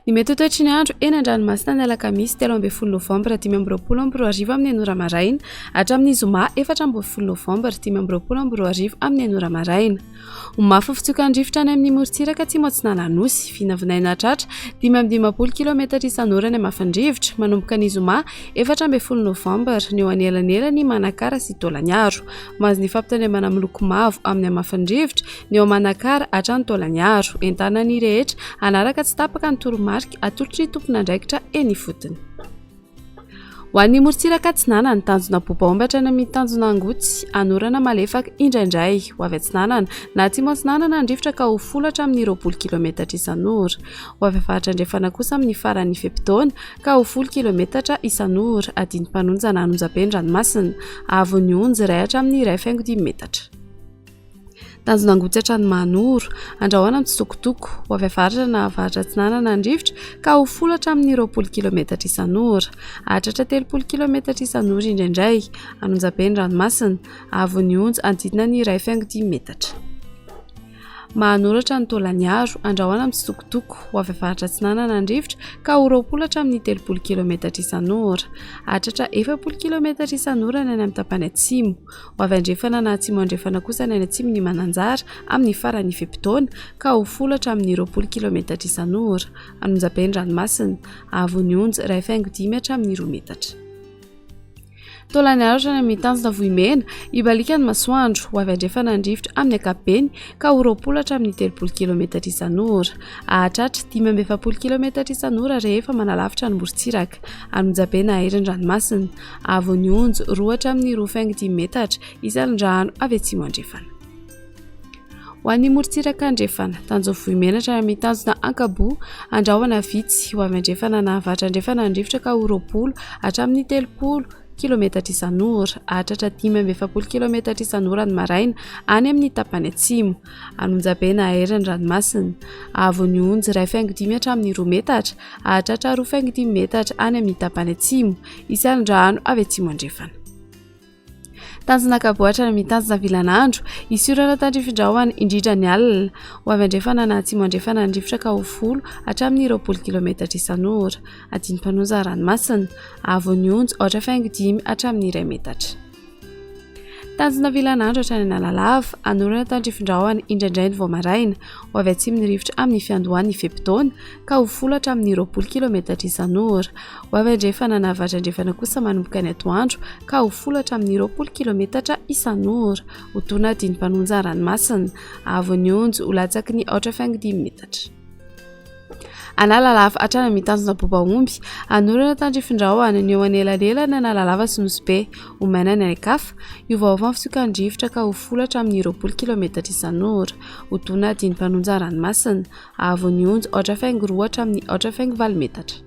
Ny mety ho toetry ny andro eny an-dranomasina ny alakamisy 3 Novembre 2024 amin'ny enora maraina hatramin'ny zoma 4 Novembre 2024 amin'ny enora maraina. Mafy fitsokan-drivotra any amin'ny morontsiraka tsy motsinana nosy vinavinaina tratra 5 km isan'ora ny mafan-drivotra manomboka ny zoma 4 Novembre ny eo anelanela ny Manakara sy Taolagnaro. Mahazo ny fampitandremana miloko mavo amin'ny mafan-drivotra ny eo Manakara hatrany Taolagnaro entana ny rehetra anaraka tsy tapaka ny toromarika atolotry ny tompon'andraikitra eny ifotony. Ho an'ny morontsiraka Atsinanana tanjona bobaomby hatrany amin'ny tanjona Angotsy anorana malefaka indraindray ho avy Atsinanana na Atsimo-Atsinanana ny rivotra ka ho folo hatramin'ny 20 km isan'ora. Ho avy avaratra andrefana kosa amin'ny faran'ny Fepitaona ka ho 10 km isan'ora adiny mpanonjana Anonjabe ny ranomasina avy ny onjy iray hatramin'ny 1.5 metatra. Tanjona Angotsy hatrany Manoro andrahoana mitsitokotoko ho avy avaratra na avaratra Atsinanana ny rivotra ka ho folo hatramin'ny 20 km isan'ora hatratra 30 km isan'ora indraindray Anonjabe ny ranomasina avy ny onjy andidina ny 1.5 metatra. Mahanoratra ny Taolagnaro andrahoana mitsitokotoko ho avy avaratra Atsinanana ny rivotra ka ho 20 hatramin'ny 30 km isan'ora hatratra 40 km isan'ora ny any amin'ny tapany atsimo. Ho avy andrefana na atsimo andrefana kosa ny any atsimo ny mananjara amin'ny faran'ny Fepitaona ka ho 10 hatramin'ny 20 km isan'ora Anonjabe ny ranomasina avy ny onjy 1.5 hatramin'ny 2 metatra. Taolagnaro hatrany amin'ny tanjona Vohimena ibalika ny masoandro ho avy andrefana ny rivotra amin'ny ankapobeny ka ho 20 hatramin'ny 30 km isan'ora hahatratra 5 km isan'ora rehefa manalavitra ny morontsiraka Anonjabe na herin'ny ranomasina avy ny onjy 2 hatramin'ny 2.5 metatra isan'ny rano avy atsimo andrefana. Ho an'ny morontsiraka andrefana tanjona Vohimena hatrany amin'ny tanjona Ankabo andrahoana vitsy ho avy andrefana na avaratra andrefana ny rivotra ka ho 20 hatramin'ny 30 km isan'ora hahatratra 5 km isan'ora ny maraina any amin'ny tapany atsimo Anonjabe na herin'ny ranomasina avy ny onjy 1.5 hatramin'ny 2 metatra hahatratra 2.5 metatra any amin'ny tapany atsimo isan'ny rano avy atsimo andrefana. Tanjona Ankabo hatrany amin'ny tanjona Vilanandro isorana tandrifin-drahona indrindra ny alina ho avy andrefana na atsimo andrefana ny rivotra ka ho 10 hatramin'ny 20 km isan'ora adiny mpanonja ranomasina avy ny onjy 8.5 hatramin'ny 1 metatra. Tanjona Vilanandro hatrany Analalava anorana tandrifin-drahona indraindray ny vao maraina ho avy atsimo ny rivotra amin'ny fiandohan'ny Fepitaona ka ho 10 hatramin'ny 20 km isan'ora ho avy andrefana na avaratra andrefana kosa manomboka ny atoandro ka ho 10 hatramin'ny 20 km isan'ora ho tona adiny mpanonja ranomasina avy ny onjy ho latsaky ny 8.5 metatra. Analalava hatrany amin'ny tanjona Bobaomby anorana tandrifin-drahona ny eo anelanela ny Analalava sy Nosy ho maina ny ankafa iovaova ny fitsokan-drivotra ka ho 10 hatramin'ny 20 km isan'ora ho tona adiny mpanonja ranomasina avy ny onjy 8.2 hatramin'ny 8.4 metatra.